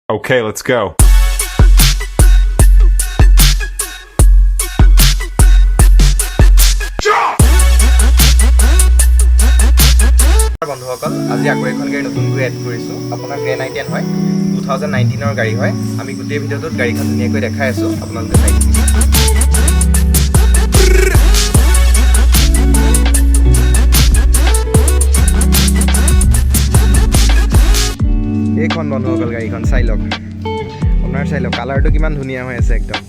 Okay, let's go. বন্ধুসকল আজি আকৌ এখন গাড়ী নতুনকৈ এড কৰিছোঁ আপোনাৰ গ্ৰেন আই10 হয় 2019 গাড়ী হয় আমি গোটেই ভিডিঅ'টোত গাড়ীখন ধুনীয়াকৈ দেখাই আছোঁ আপোনালোকে চাই এইখন বন্ধুসকল গাড়ীখন চাই লওক আপোনাৰ চাই লওক কালাৰটো কিমান ধুনীয়া হৈ আছে একদম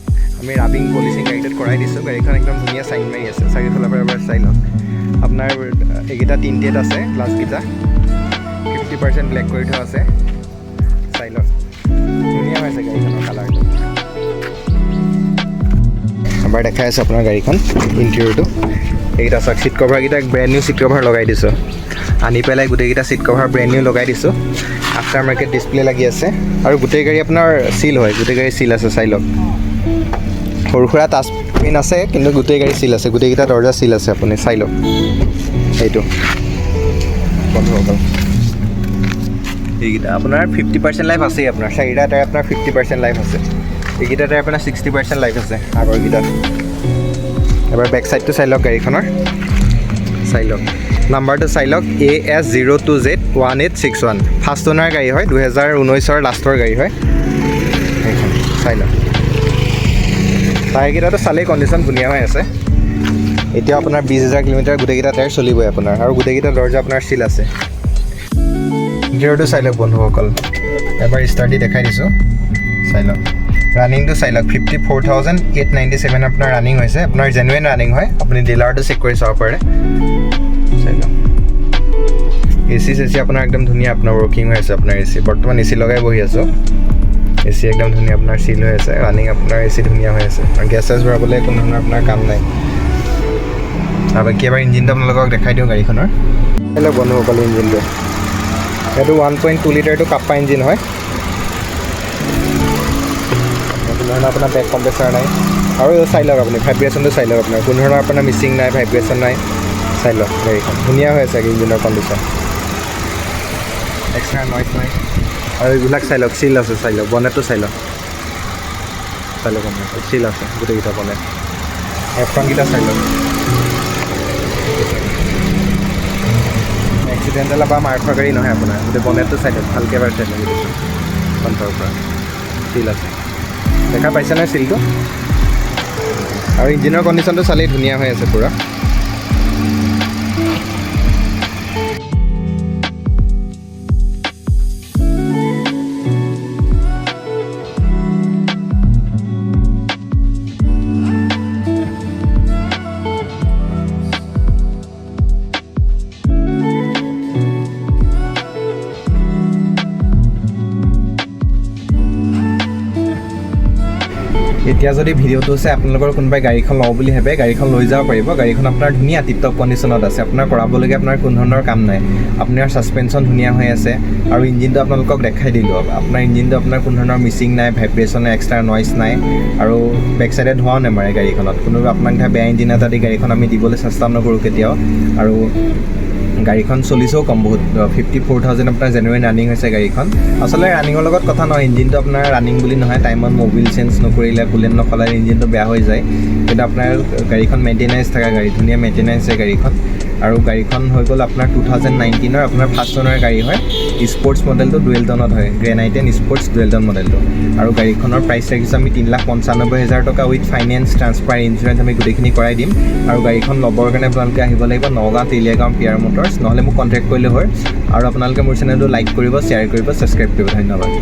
আমি ৰাবিং পলিচিং গাড়ীটোত কৰাই দিছোঁ গাড়ীখন একদম ধুনীয়া চাইন মাৰি আছে চাৰিওফালৰ পৰা এবাৰ চাই লওক আপোনাৰ এইকেইটা তিনিটেত আছে গ্লাছকেইটা 50% ব্লেক কৰি থোৱা আছে চাই লওক ধুনীয়া হৈছে গাড়ীখনৰ কালাৰটো এবাৰ দেখাই আছোঁ আপোনাৰ গাড়ীখন ইণ্টেৰিয়ৰটো এইকেইটা চাওক ছিট কভাৰকেইটা ব্ৰেণ্ড নিউ ছিট কভাৰ লগাই দিছোঁ আনি পেলাই গোটেইকেইটা ছিট কভাৰ ব্ৰেণ্ড নিউ লগাই দিছোঁ আফটাৰ মাৰ্কেট ডিছপ্লে লাগি আছে আৰু গোটেই গাড়ী আপোনাৰ চিল হয় গোটেই গাড়ী চিল আছে চাই লওক সৰু সুৰা টাচ পিন আছে কিন্তু গোটেই গাড়ী চিল আছে গোটেইকেইটা দৰ্জা চিল আছে আপুনি চাই লওক এইটো বন্ধুসকল এইকেইটা আপোনাৰ 50% লাইফ আছেই আপোনাৰ চাৰিটাতে আপোনাৰ 50% লাইফ আছে এইকেইটাতে আপোনাৰ 60% লাইফ আছে আগৰকেইটাত এবাৰ বেক চাইডটো চাই লওক গাড়ীখনৰ চাই লওক নাম্বাৰটো চাই লওক AS02Z1861 ফাৰ্ষ্ট অ'নাৰ গাড়ী হয় 2019 লাষ্টৰ গাড়ী হয় এইখন চাই লওক টায়াৰকেইটাতো চালেই কণ্ডিশ্যন ধুনীয়া হৈ আছে এতিয়া আপোনাৰ 20,000 কিলোমিটাৰ গোটেইকেইটা টায়াৰ চলিবই আপোনাৰ আৰু গোটেইকেইটা দৰ্জা আপোনাৰ চিল আছে ইণ্টেৰিয়ৰটো চাই লওক বন্ধুসকল এবাৰ ষ্টাৰ্ট দি দেখাই দিছোঁ চাই লওক ৰানিংটো চাই লওক 54,897 আপোনাৰ ৰানিং হৈছে আপোনাৰ জেনুইন ৰানিং হয় আপুনি ডিলাৰটো চেক কৰি চাব পাৰে চাই লওক এচি চেচি আপোনাৰ একদম ধুনীয়া আপোনাৰ ৱৰ্কিং হৈ আছে আপোনাৰ এচি বৰ্তমান এচি লগাই বহি আছোঁ এচি একদম ধুনীয়া আপোনাৰ চিল হৈ আছে ৰানিং আপোনাৰ এচি ধুনীয়া হৈ আছে আৰু গেছ চেছ ভৰাবলৈ কোনো ধৰণৰ আপোনাৰ কাম নাই আৰু বাকী এবাৰ ইঞ্জিনটো আপোনালোকক দেখাই দিওঁ গাড়ীখনৰ চাই লওক বন্ধুসকল ইঞ্জিনটো এইটো 1.2 লিটাৰটো কাপ্পা ইঞ্জিন হয় কোনো ধৰণৰ আপোনাৰ বেক কম্প্ৰেছাৰ নাই আৰু চাই লওক আপুনি ভাইব্ৰেশ্যনটো চাই লওক আপোনাৰ কোনো ধৰণৰ আপোনাৰ মিচিং নাই ভাইব্ৰেশ্যন নাই চাই লওক গাড়ীখন ধুনীয়া হৈ আছে ইঞ্জিনৰ কণ্ডিশ্যন এক্সট্ৰা নইজ নাই আৰু এইবিলাক চাই লওক চিল আছে চাই লওক বনেটটো চাই লওক আপোনাৰ চিল আছে গোটেইকেইটা বনেট এফ্ৰণ্টকেইটা চাই লওক এক্সিডেণ্টেল বা মাৰ খোৱা গাড়ী নহয় আপোনাৰ গোটেই বনেটটো চাই লওক ভালকৈ এবাৰ চাই লওক ফ্ৰণ্টৰ পৰা চিল আছে দেখা পাইছে নহয় চিলটো আৰু ইঞ্জিনৰ কণ্ডিশ্যনটো চালেই ধুনীয়া হৈ আছে পূৰা এতিয়া যদি ভিডিঅ'টো চাই আপোনালোকৰ কোনোবাই গাড়ীখন লওঁ বুলি ভাবে গাড়ীখন লৈ যাব পাৰিব গাড়ীখন আপোনাৰ ধুনীয়া টিপটপ কণ্ডিশ্যনত আছে আপোনাৰ কৰাবলগীয়া আপোনাৰ কোনো ধৰণৰ কাম নাই আপোনাৰ ছাছপেনশ্যন ধুনীয়া হৈ আছে আৰু ইঞ্জিনটো আপোনালোকক দেখাই দিলোঁ আপোনাৰ ইঞ্জিনটো আপোনাৰ কোনো ধৰণৰ মিচিং নাই ভাইব্ৰেশ্যন নাই এক্সট্ৰা নইজ নাই আৰু বেক চাইডে ধোঁৱাও নেমাৰে গাড়ীখনত কোনো আপোনাক বেয়া ইঞ্জিন এটা দি গাড়ীখন আমি দিবলৈ চেষ্টা নকৰোঁ কেতিয়াও আৰু গাড়ীখন চলিছেও কম বহুত 54,000 আপোনাৰ জেনুইন ৰানিং হৈছে গাড়ীখন আচলতে ৰানিঙৰ লগত কথা নহয় ইঞ্জিনটো আপোনাৰ ৰানিং বুলি নহয় টাইমত মবিল চেঞ্জ নকৰিলে কুলেণ্ট নসলালে ইঞ্জিনটো বেয়া হৈ যায় কিন্তু আপোনাৰ গাড়ীখন মেইনটেনেঞ্চ থকা গাড়ী ধুনীয়া মেইনটেনেঞ্চ হয় গাড়ীখন আৰু গাড়ীখন হৈ গ'ল আপোনাৰ 2019 আপোনাৰ ফাৰ্ষ্ট অ'নাৰ গাড়ী হয় স্পৰ্টছ মডেলটো ডুৱেল টনত হয় গ্ৰেন আই10 স্পৰ্টছ ডুৱেল টন মডেলটো আৰু গাড়ীখনৰ প্ৰাইচ ৰাখিছোঁ আমি 3,95,000 টকা উইথ ফাইনেন্স ট্ৰান্সফাৰ ইঞ্চুৰেঞ্চ আমি গোটেইখিনি কৰাই দিম আৰু গাড়ীখন ল'বৰ কাৰণে আপোনালোকে আহিব লাগিব নগাঁও তেলিয়াগাঁও পিয়াৰ মটৰ্ছ নহ'লে মোক কণ্টেক্ট কৰিলে হয় আৰু আপোনালোকে মোৰ চেনেলটো লাইক কৰিব শ্বেয়াৰ কৰিব ছাবস্ক্ৰাইব কৰিব ধন্যবাদ